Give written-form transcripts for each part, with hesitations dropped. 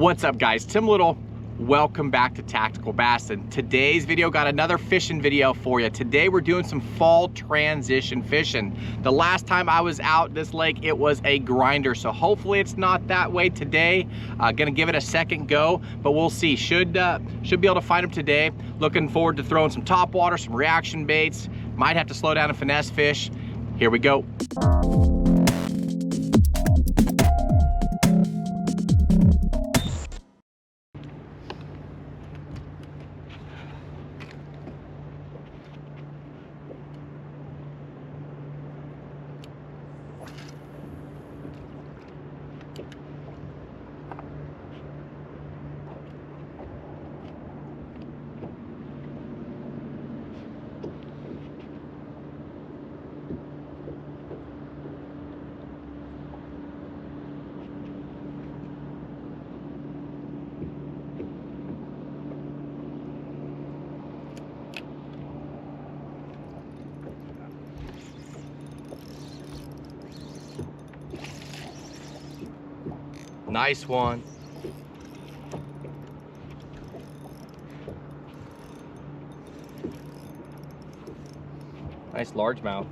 What's up guys, Tim Little. Welcome back to Tactical Bass, and today's video got another fishing video for you. Today we're doing some fall transition fishing. The last time I was out this lake, it was a grinder, so hopefully it's not that way today. Gonna give it a second go, but we'll see. Should be able to find them today. Looking forward to throwing some topwater, some reaction baits. Might have to slow down and finesse fish. Here we go. Nice one. Nice largemouth.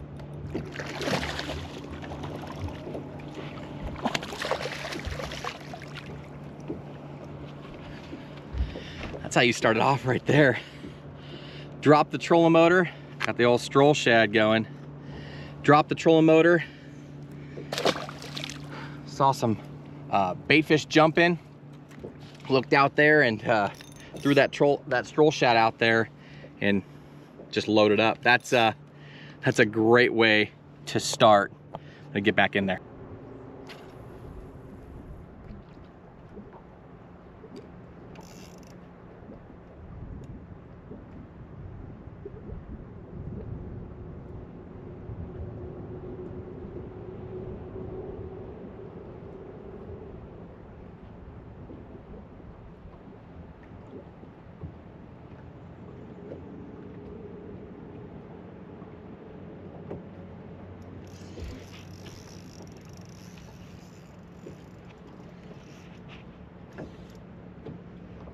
That's how you start it off right there. Drop the trolling motor. Got the old stroll shad going. Drop the trolling motor. Saw some bait fish jump in, looked out there and threw that stroll shad out there and just loaded up. That's a great way to start. I'm gonna get back in there.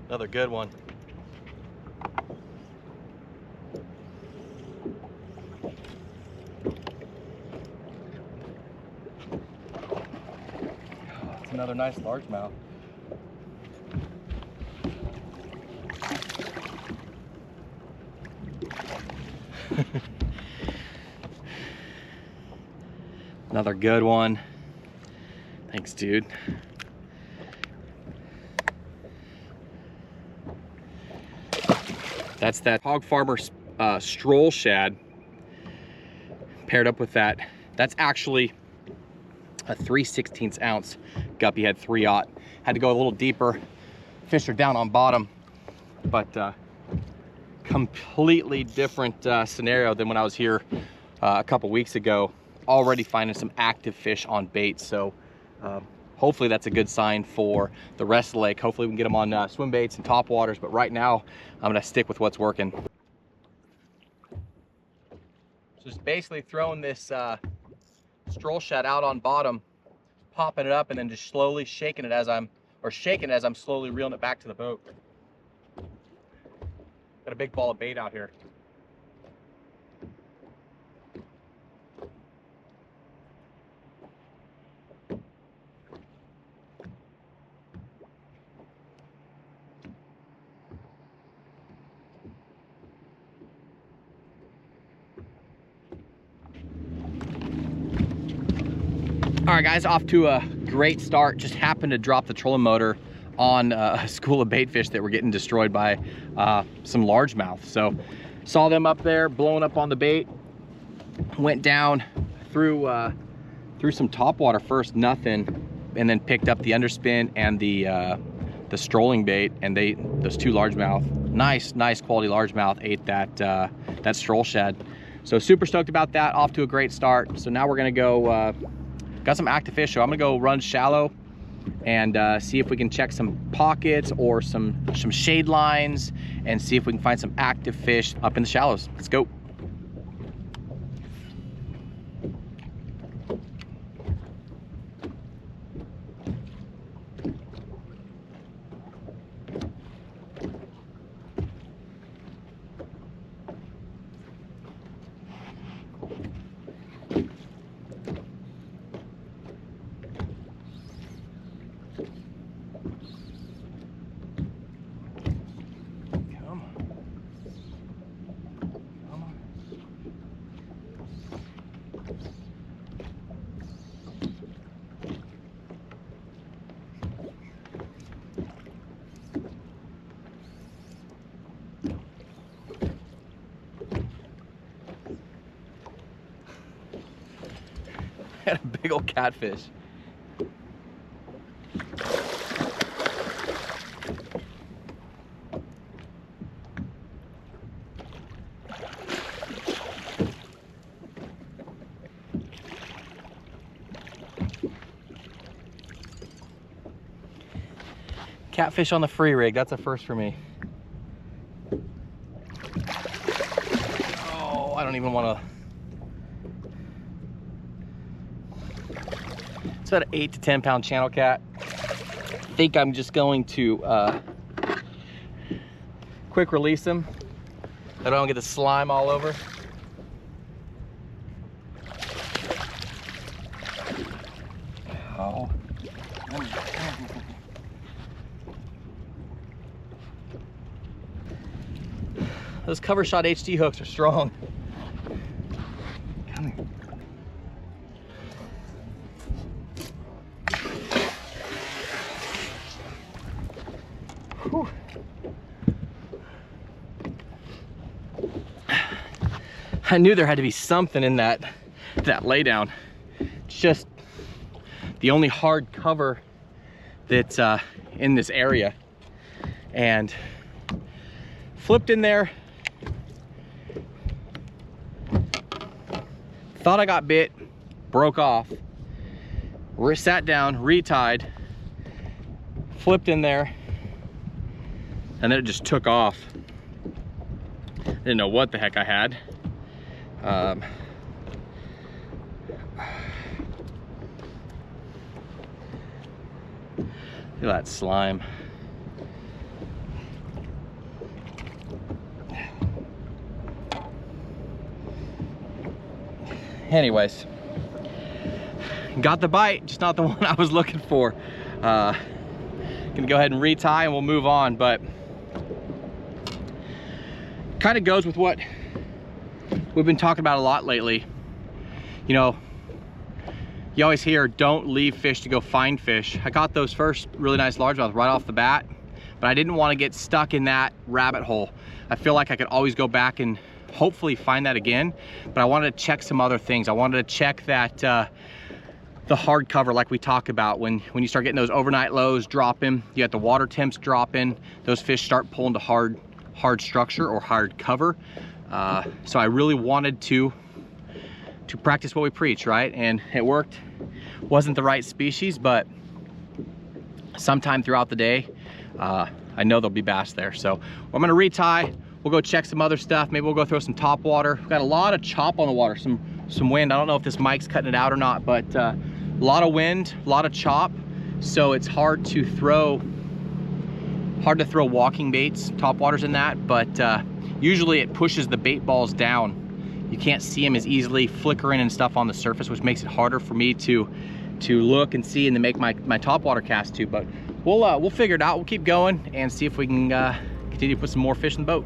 Another good one. It's another nice largemouth. Another good one. Thanks, dude. That's that Hog Farmer stroll shad paired up with that. That's actually a 3/16 ounce guppy head 3/0. Had to go a little deeper, fish her down on bottom, but completely different scenario than when I was here a couple weeks ago. Already finding some active fish on bait, so hopefully that's a good sign for the rest of the lake. Hopefully we can get them on swim baits and top waters, but right now I'm gonna stick with what's working. So just basically throwing this stroll shad out on bottom, popping it up, and then just slowly shaking it as I'm slowly reeling it back to the boat. Got a big ball of bait out here. All right guys, off to a great start. Just happened to drop the trolling motor on a school of bait fish that were getting destroyed by some largemouth. So saw them up there blowing up on the bait, went down through some topwater first, nothing, and then picked up the underspin and the strolling bait, and those two largemouth, nice quality largemouth, ate that stroll shad. So super stoked about that. Off to a great start. So now we're gonna go got some active fish, so I'm gonna go run shallow and see if we can check some pockets or some shade lines and see if we can find some active fish up in the shallows. Let's go. Come on. Come on. Had a big old catfish. Catfish on the free rig, that's a first for me. Oh, I don't even want to. It's about an 8 to 10 pound channel cat. I think I'm just going to quick release him. I don't get the slime all over. Oh. Those cover shot HD hooks are strong. Come here. Whew. I knew there had to be something in that laydown. It's just the only hard cover that's in this area. And flipped in there. Thought I got bit, broke off. Sat down, retied, flipped in there, and then it just took off. Didn't know what the heck I had. Look at that slime. Anyways, got the bite, just not the one I was looking for. Gonna go ahead and retie and we'll move on, but kind of goes with what we've been talking about a lot lately. You know, you always hear don't leave fish to go find fish. I got those first really nice largemouth right off the bat, but I didn't want to get stuck in that rabbit hole. I feel like I could always go back and hopefully find that again, but I wanted to check some other things. I wanted to check that the hard cover, like we talk about, when you start getting those overnight lows dropping, you got the water temps dropping, those fish start pulling to hard structure or hard cover. So I really wanted to practice what we preach, right? And it worked. Wasn't the right species, but sometime throughout the day, I know there'll be bass there. So I'm gonna retie. We'll go check some other stuff. Maybe we'll go throw some top water. We've got a lot of chop on the water, some wind. I don't know if this mic's cutting it out or not, but a lot of wind, a lot of chop. So it's hard to throw walking baits, top waters in that, but usually it pushes the bait balls down. You can't see them as easily flickering and stuff on the surface, which makes it harder for me to look and see and to make my top water cast too. But we'll figure it out. We'll keep going and see if we can continue to put some more fish in the boat.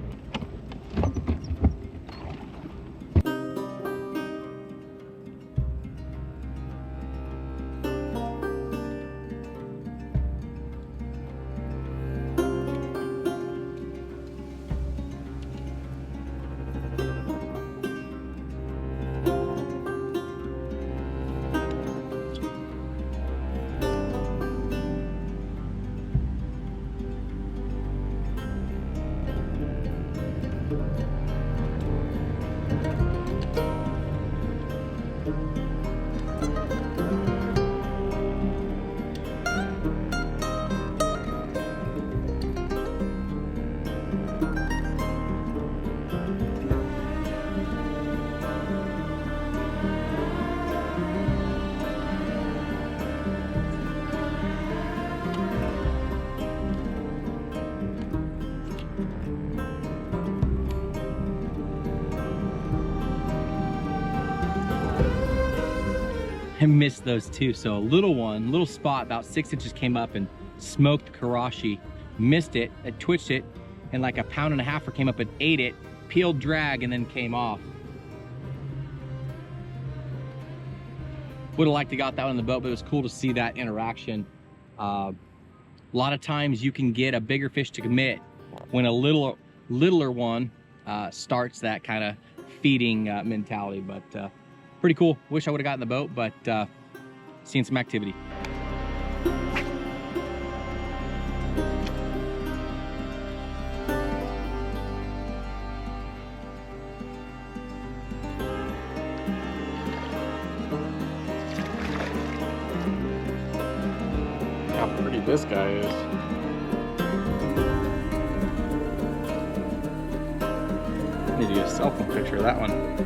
I missed those too. So a little spot about 6 inches came up and smoked karashi, missed it, I twitched it, and like a pound and a halfer came up and ate it, peeled drag, and then came off. Would have liked to got that one in the boat, but it was cool to see that interaction. A lot of times you can get a bigger fish to commit when a littler one starts that kind of feeding mentality, but pretty cool. Wish I would have gotten the boat, but seen some activity. How pretty this guy is. I need to get a cell phone picture of that one.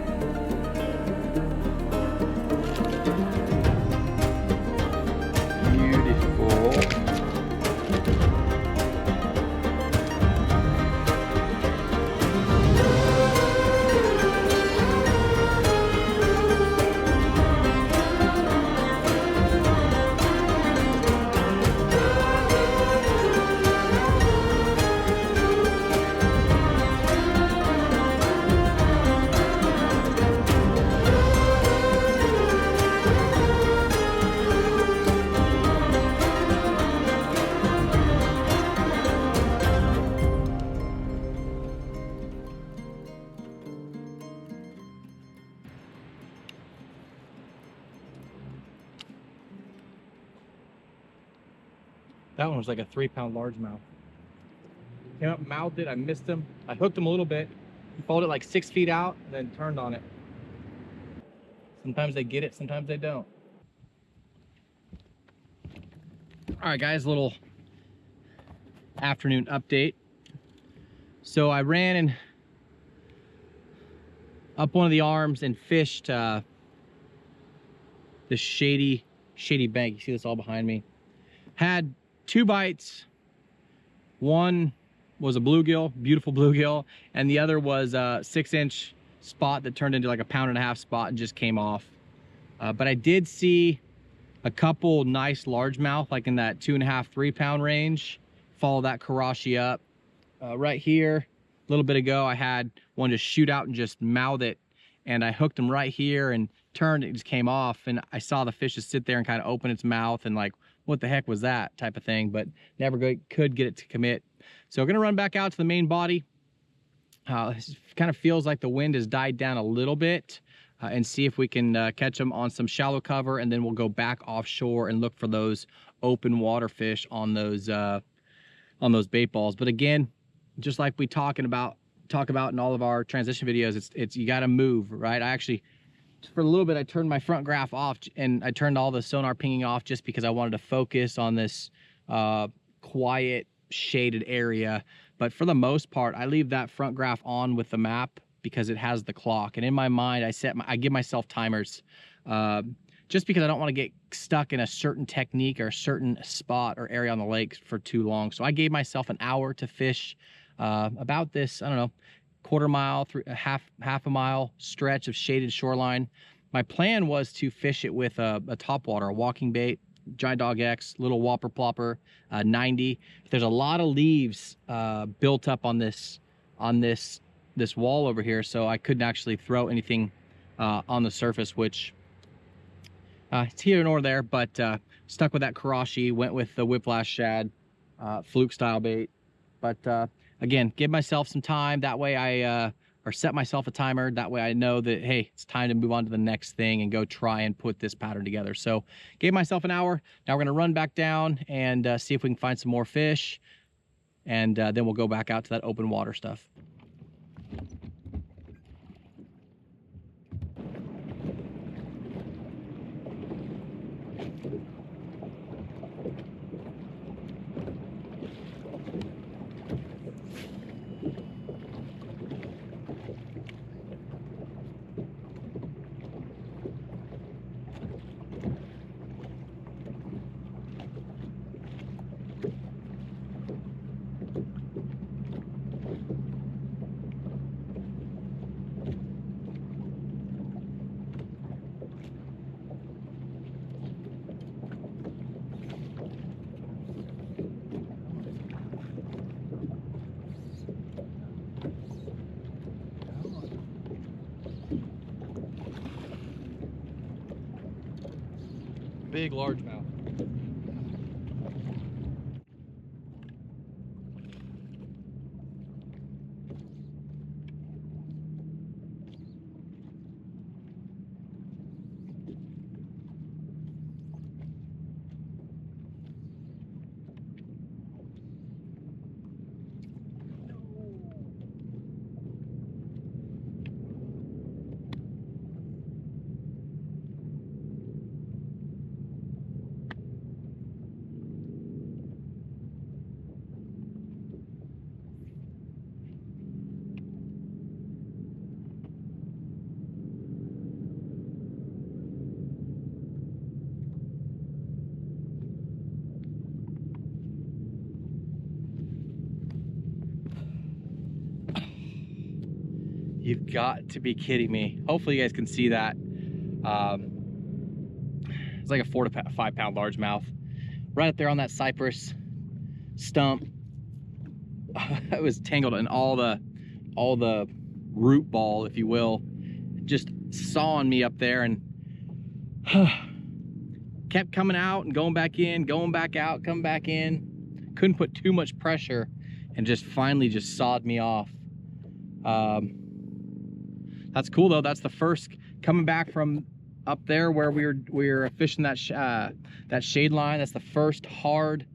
That one was like a 3-pound largemouth. Came up, mouthed it, I missed him. I hooked him a little bit. He followed it like 6 feet out and then turned on it. Sometimes they get it, sometimes they don't. All right, guys, little afternoon update. So I ran and up one of the arms and fished this shady bank. You see this all behind me. Had 2 bites. One was a bluegill, beautiful bluegill, and the other was a 6-inch spot that turned into like a 1.5 pound spot and just came off. But I did see a couple nice largemouth, like in that 2.5, 3 pound range. Follow that karashi up. Right here, a little bit ago, I had one just shoot out and just mouth it, and I hooked him right here and turned, it just came off, and I saw the fish just sit there and kind of open its mouth and like, what the heck was that type of thing, but never could get it to commit. So we're gonna run back out to the main body. It kind of feels like the wind has died down a little bit, and see if we can catch them on some shallow cover, and then we'll go back offshore and look for those open water fish on those bait balls. But again, just like we talk about in all of our transition videos, it's you got to move, right? I actually, for a little bit, I turned my front graph off and I turned all the sonar pinging off just because I wanted to focus on this quiet, shaded area. But for the most part, I leave that front graph on with the map because it has the clock. And in my mind, I give myself timers just because I don't want to get stuck in a certain technique or a certain spot or area on the lake for too long. So I gave myself an hour to fish about this, I don't know, 1/4 mile, half a mile stretch of shaded shoreline. My plan was to fish it with a topwater, a walking bait, Giant Dog X, little whopper plopper, 90. There's a lot of leaves built up on this wall over here, so I couldn't actually throw anything on the surface, which it's here nor there, but stuck with that karashi, went with the whiplash shad, fluke style bait. But again, give myself some time. That way or set myself a timer. That way I know that, hey, it's time to move on to the next thing and go try and put this pattern together. So gave myself an hour. Now we're gonna run back down and see if we can find some more fish. And then we'll go back out to that open water stuff. big largemouth. You've got to be kidding me. Hopefully you guys can see that. It's like a 4 to 5 pound largemouth. Right up there on that cypress stump. I was tangled in all the root ball, if you will. Just sawing me up there, and kept coming out and going back in, going back out, coming back in. Couldn't put too much pressure and just finally just sawed me off. That's cool though. That's the first, coming back from up there where we were fishing that shade line. That's the first hard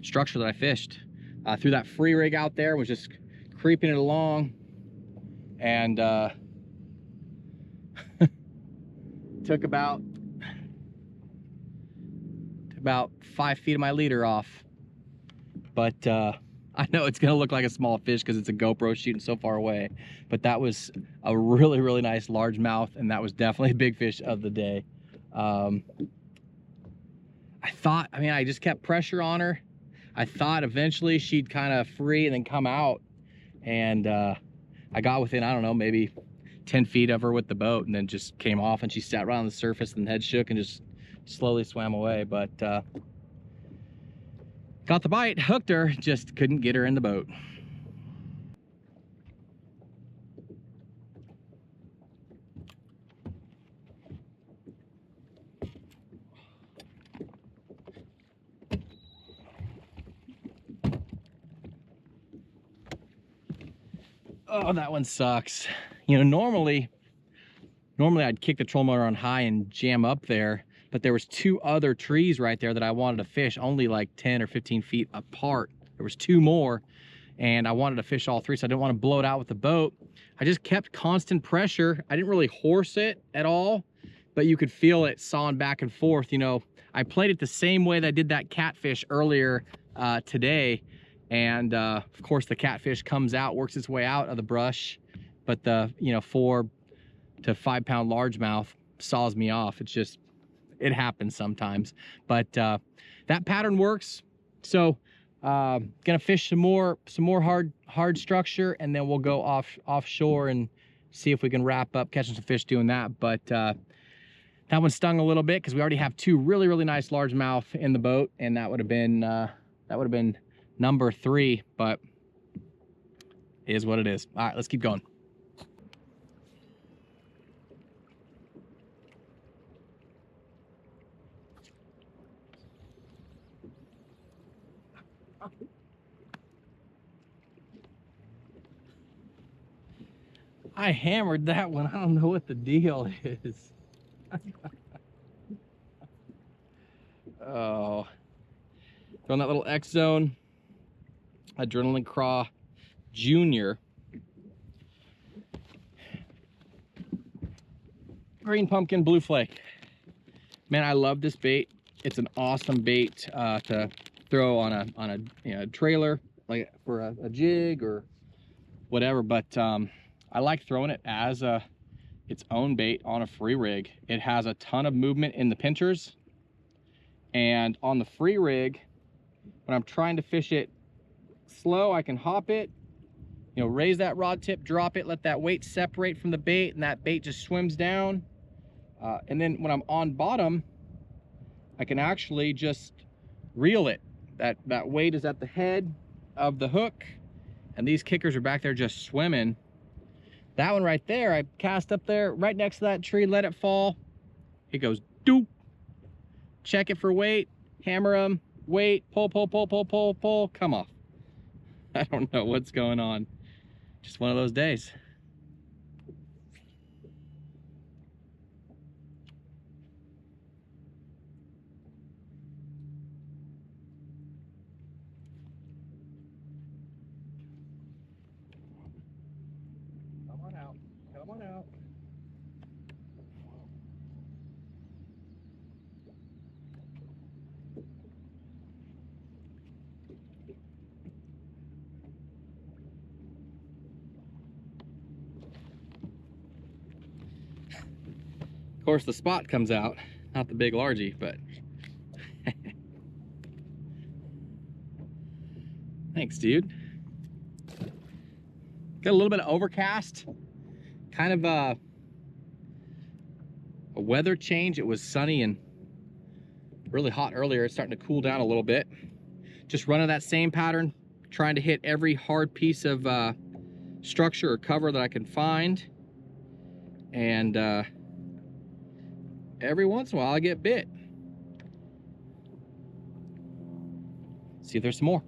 structure that I fished. Threw that free rig out there, was just creeping it along, and took about 5 feet of my leader off. But I know it's gonna look like a small fish because it's a GoPro shooting so far away, but that was a really, really nice largemouth, and that was definitely a big fish of the day. I just kept pressure on her. I thought eventually she'd kind of free and then come out, and I got within, I don't know, maybe 10 feet of her with the boat, and then just came off, and she sat right on the surface and head shook and just slowly swam away. But got the bite, hooked her, just couldn't get her in the boat. Oh, that one sucks. You know, normally I'd kick the trolling motor on high and jam up there, but there was 2 other trees right there that I wanted to fish, only like 10 or 15 feet apart. There was 2 more, and I wanted to fish all 3, so I didn't want to blow it out with the boat. I just kept constant pressure. I didn't really horse it at all, but you could feel it sawing back and forth. You know, I played it the same way that I did that catfish earlier today, and of course the catfish comes out, works its way out of the brush, but the 4 to 5 pound largemouth saws me off. It's just, it happens sometimes, but that pattern works. So gonna fish some more hard structure, and then we'll go offshore and see if we can wrap up catching some fish doing that. But that one stung a little bit because we already have 2 really, really nice largemouth in the boat, and that would have been number 3, but it is what it is. All right, let's keep going. I hammered that one. I don't know what the deal is. Oh, throwing that little X Zone Adrenaline Craw Junior. Green pumpkin, blue flake. Man, I love this bait. It's an awesome bait to throw on a trailer, like for a jig or whatever. But I like throwing it as its own bait on a free rig. It has a ton of movement in the pinchers, and on the free rig, when I'm trying to fish it slow, I can hop it, you know, raise that rod tip, drop it, let that weight separate from the bait, and that bait just swims down. And then when I'm on bottom, I can actually just reel it. That weight is at the head of the hook, and these kickers are back there just swimming. That one right there, I cast up there right next to that tree, let it fall. it goes doop. Check it for weight, hammer them, weight, pull, pull, pull, pull, pull, pull, come off. I don't know what's going on. Just one of those days. Come on out, come on out. Of course, the spot comes out, not the big largie, but thanks, dude. Got a little bit of overcast, kind of a weather change. It was sunny and really hot earlier. It's starting to cool down a little bit. Just running that same pattern, trying to hit every hard piece of structure or cover that I can find. And every once in a while I get bit. See if there's some more.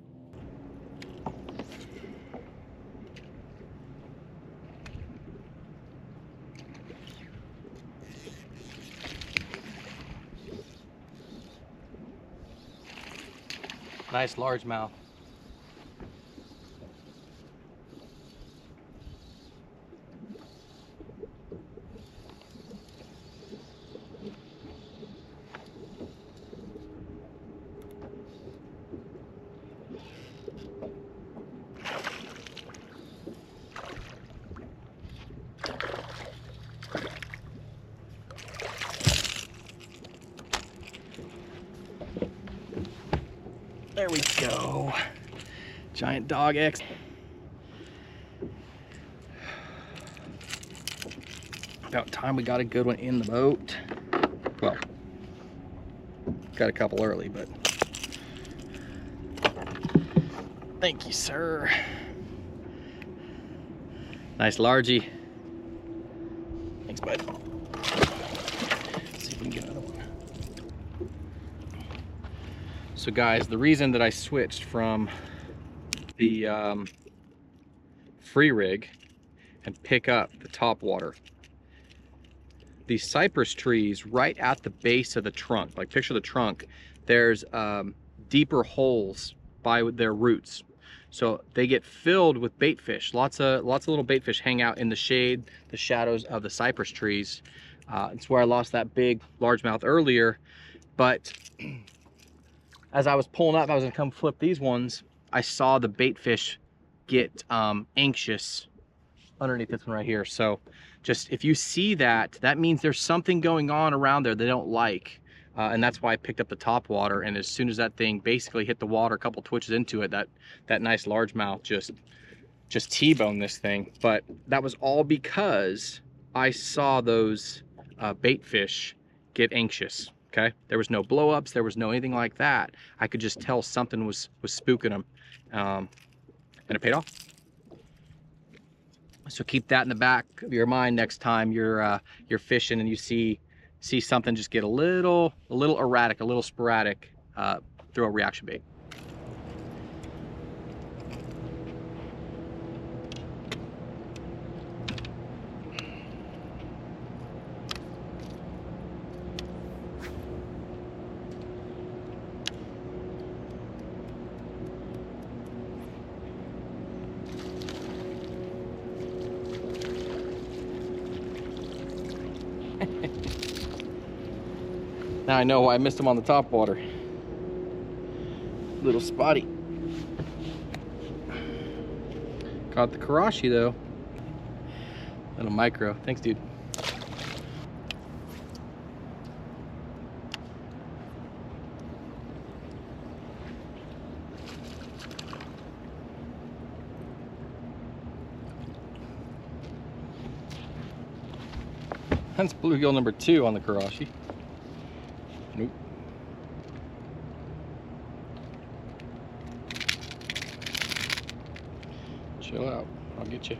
Nice largemouth. There we go. Giant dog X. About time we got a good one in the boat. Well, got a couple early, but thank you, sir. Nice largie. Thanks, bud. Let's see if we can get another one. So guys, the reason that I switched from the free rig and pick up the top water, these cypress trees right at the base of the trunk, like picture the trunk, there's deeper holes by their roots. So they get filled with bait fish. Lots of little bait fish hang out in the shade, the shadows of the cypress trees. It's where I lost that big largemouth earlier. But as I was pulling up, I was gonna come flip these ones. I saw the bait fish get anxious underneath this one right here. So just if you see that, that means there's something going on around there they don't like. And that's why I picked up the top water. And as soon as that thing basically hit the water, a couple twitches into it, that nice largemouth just T-boned this thing. But that was all because I saw those bait fish get anxious. Okay, there was no blow-ups, there was no anything like that. I could just tell something was spooking them, and it paid off. So keep that in the back of your mind next time you're fishing and you see something just get a little erratic, a little sporadic. Throw a reaction bait. Now I know why I missed him on the top water. Little spotty. Caught the karashi though. Little micro. Thanks, dude. That's bluegill number 2 on the karashi. Nope. Chill out. I'll get you.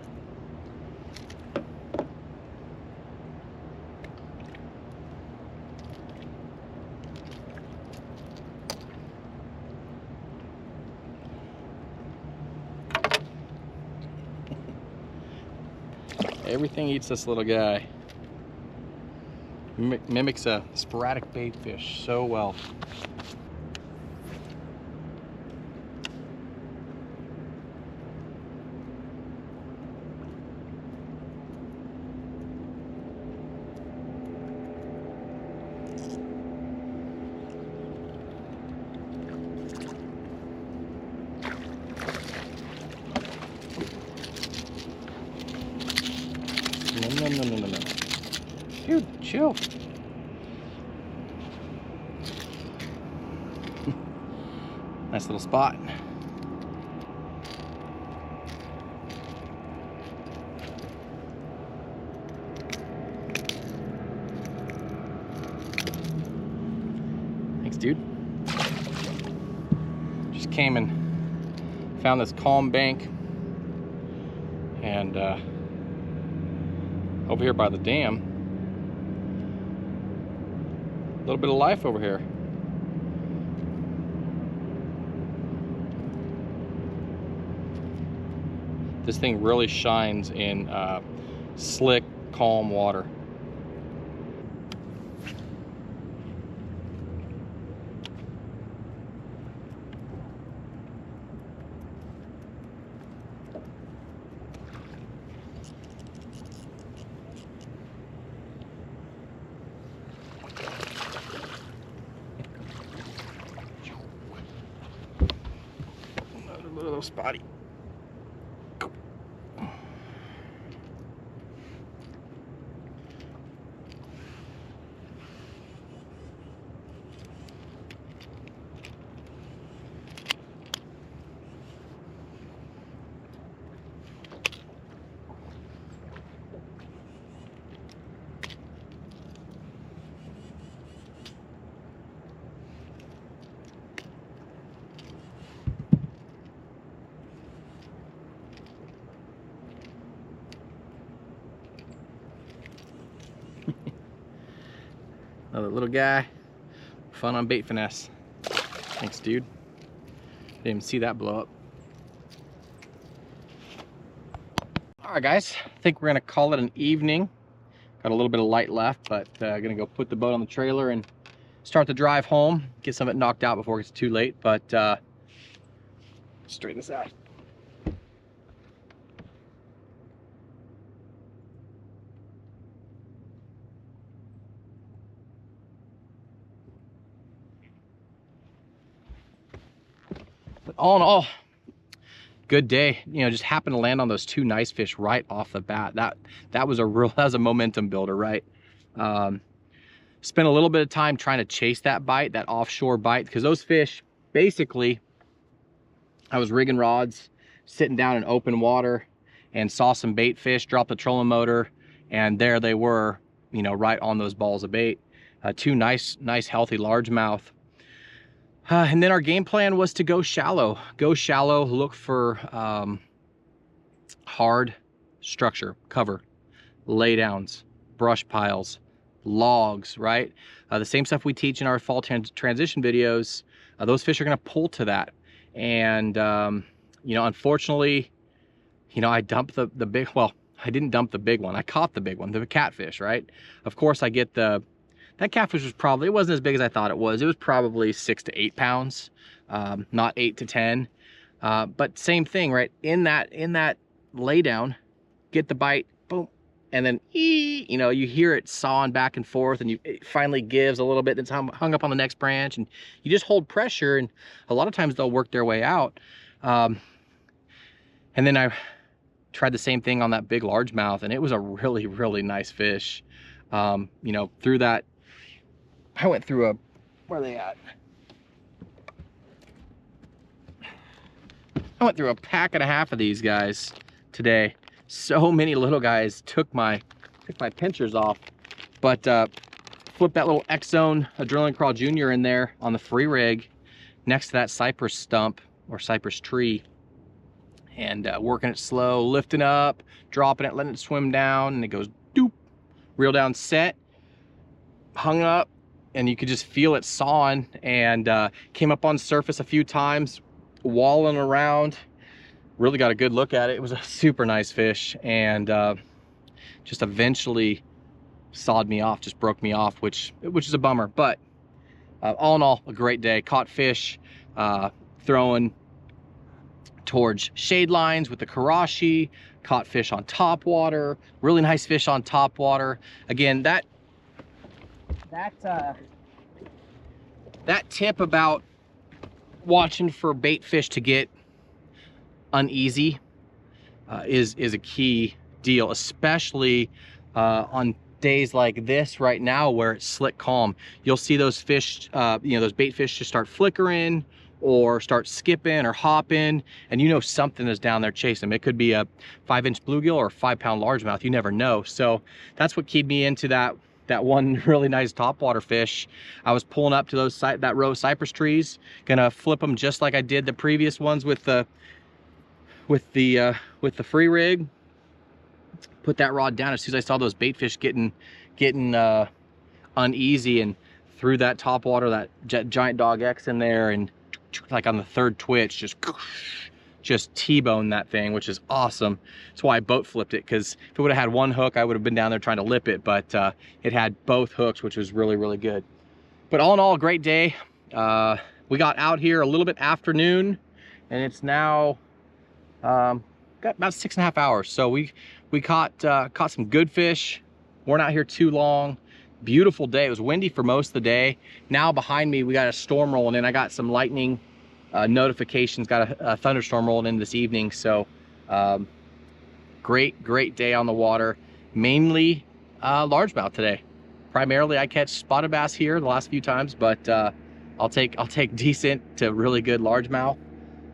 Everything eats this little guy. Mimics a sporadic bait fish so well. No. Dude, chill. Nice little spot. Thanks, dude. Just came and found this calm bank, and over here by the dam, a little bit of life over here. This thing really shines in slick, calm water. Another little spotty. Another little guy. Fun on bait finesse. Thanks, dude. Didn't even see that blow up. All right, guys. I think we're gonna call it an evening. Got a little bit of light left, but gonna go put the boat on the trailer and start the drive home. Get some of it knocked out before it gets too late. But straighten this out. But all in all, good day. You know, just happened to land on those two nice fish right off the bat. That was a momentum builder, right? Spent a little bit of time trying to chase that bite, that offshore bite, because those fish, basically, I was rigging rods, sitting down in open water, and saw some bait fish, dropped the trolling motor, and there they were, you know, right on those balls of bait. Two nice, healthy largemouth. And then our game plan was to go shallow, look for hard structure, cover, laydowns, brush piles, logs, right? The same stuff we teach in our fall transition videos. Those fish are gonna pull to that. And, you know, unfortunately, you know, I dumped the big, well, I didn't dump the big one. I caught the big one, the catfish, right? Of course, I get that catfish was probably, it wasn't as big as I thought it was. It was probably 6 to 8 pounds, not 8 to 10. But same thing, right? In that laydown, get the bite, boom, and then you know, you hear it sawing back and forth, and it finally gives a little bit. It's hung up on the next branch, and you just hold pressure, and a lot of times they'll work their way out. And then I tried the same thing on that big largemouth, and it was a really nice fish. You know, through that, I went through where are they at? I went through a pack and a half of these guys today. So many little guys took my pinchers off, but flipped that little X-Zone Adrenaline Crawl Junior in there on the free rig next to that cypress stump or cypress tree, and working it slow, lifting up, dropping it, letting it swim down, and it goes doop, reel down, set, hung up, and you could just feel it sawing, and came up on surface a few times, walling around. Really got a good look at it. It was a super nice fish, and just eventually sawed me off, just broke me off, which is a bummer. But all in all, a great day. Caught fish, throwing towards shade lines with the karashi, caught fish on top water, really nice fish on top water. Again, that tip about watching for bait fish to get uneasy is a key deal, especially on days like this right now where it's slick calm. You'll see those fish, those bait fish just start flickering or start skipping or hopping, and you know something is down there chasing them. It could be a 5-inch bluegill or a 5-pound largemouth. You never know. So that's what keyed me into that one really nice topwater fish. I was pulling up to that row of cypress trees, gonna flip them just like I did the previous ones with the free rig. Put that rod down as soon as I saw those bait fish getting uneasy, and threw that topwater, that giant dog X in there, and like on the third twitch, just T-bone that thing, which is awesome. That's why I boat flipped it, because if it would have had one hook, I would have been down there trying to lip it, but it had both hooks, which was really, really good. But all in all, a great day. We got out here a little bit afternoon, and it's now got about 6.5 hours. So we caught some good fish. We're not here too long. Beautiful day. It was windy for most of the day. Now behind me, we got a storm rolling in. I got some lightning notifications, got a thunderstorm rolling in this evening. So great day on the water. Mainly largemouth today. Primarily I catch spotted bass here the last few times, but I'll take decent to really good largemouth.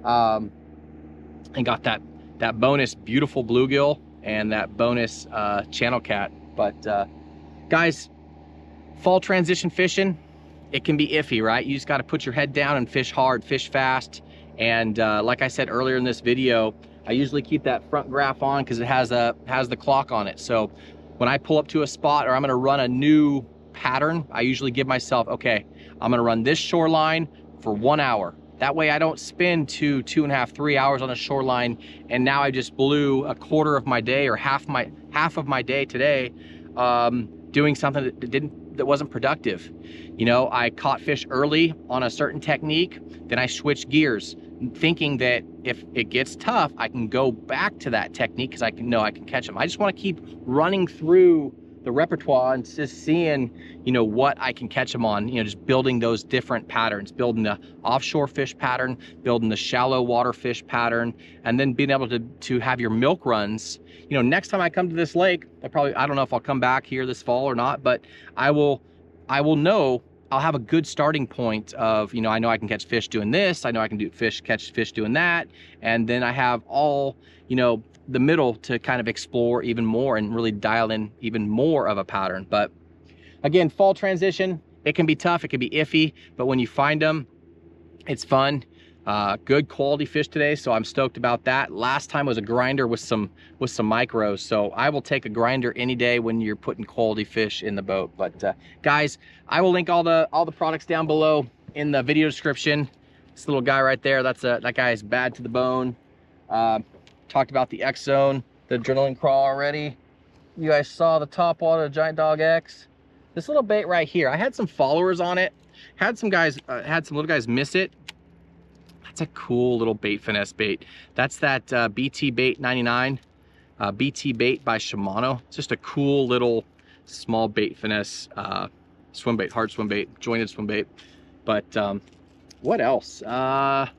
And got that bonus beautiful bluegill and that bonus channel cat. But guys, fall transition fishing, it can be iffy, right? You just got to put your head down and fish hard, fish fast. And like I said earlier in this video, I usually keep that front graph on because it has the clock on it. So when I pull up to a spot or I'm going to run a new pattern, I usually give myself, okay, I'm going to run this shoreline for 1 hour. That way I don't spend 2.5, 3 hours on a shoreline, and now I just blew a quarter of my day or half of my day today doing something that wasn't productive. You know, I caught fish early on a certain technique, then I switched gears, thinking that if it gets tough, I can go back to that technique because I can catch them. I just want to keep running through the repertoire and just seeing, what I can catch them on, just building those different patterns, building the offshore fish pattern, building the shallow water fish pattern, and then being able to have your milk runs. Next time I come to this lake, I don't know if I'll come back here this fall or not, but I will know, I'll have a good starting point of, I know I can catch fish doing this, I know I can catch fish doing that, and then I have all, the middle to kind of explore even more and really dial in even more of a pattern. But again, fall transition, it can be tough, it can be iffy, but when you find them, it's fun. Good quality fish today, so I'm stoked about that. Last time was a grinder with some micros, so I will take a grinder any day when you're putting quality fish in the boat. But guys, I will link all the products down below in the video description. This little guy right there, that guy is bad to the bone. Talked about the X Zone, the adrenaline crawl already. You guys saw the top water, giant dog X. This little bait right here, I had some followers on it. Had some little guys miss it. That's a cool little bait finesse bait. That's that BT Bait 99, BT Bait by Shimano. It's just a cool little small bait finesse swim bait, hard swim bait, jointed swim bait. But what else? The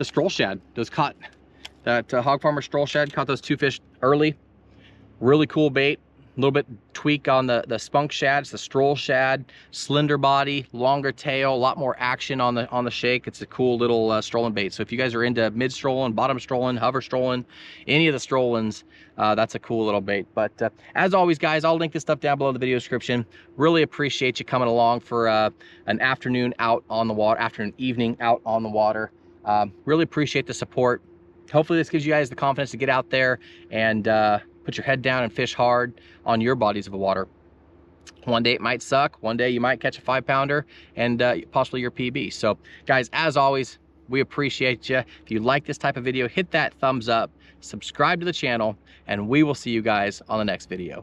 stroll shad. Those caught that Hog Farmer stroll shad, caught those 2 fish early. Really cool bait. A little bit tweak on the spunk shad. It's the stroll shad, slender body, longer tail, a lot more action on the shake. It's a cool little strolling bait. So if you guys are into mid strolling, bottom strolling, hover strolling, any of the strollings, that's a cool little bait. But as always, guys, I'll link this stuff down below in the video description. Really appreciate you coming along for an afternoon out on the water, evening out on the water. Really appreciate the support. Hopefully this gives you guys the confidence to get out there and put your head down and fish hard on your bodies of water. One day it might suck. One day you might catch a 5-pounder and possibly your PB. So guys, as always, we appreciate you. If you like this type of video, hit that thumbs up, subscribe to the channel, and we will see you guys on the next video.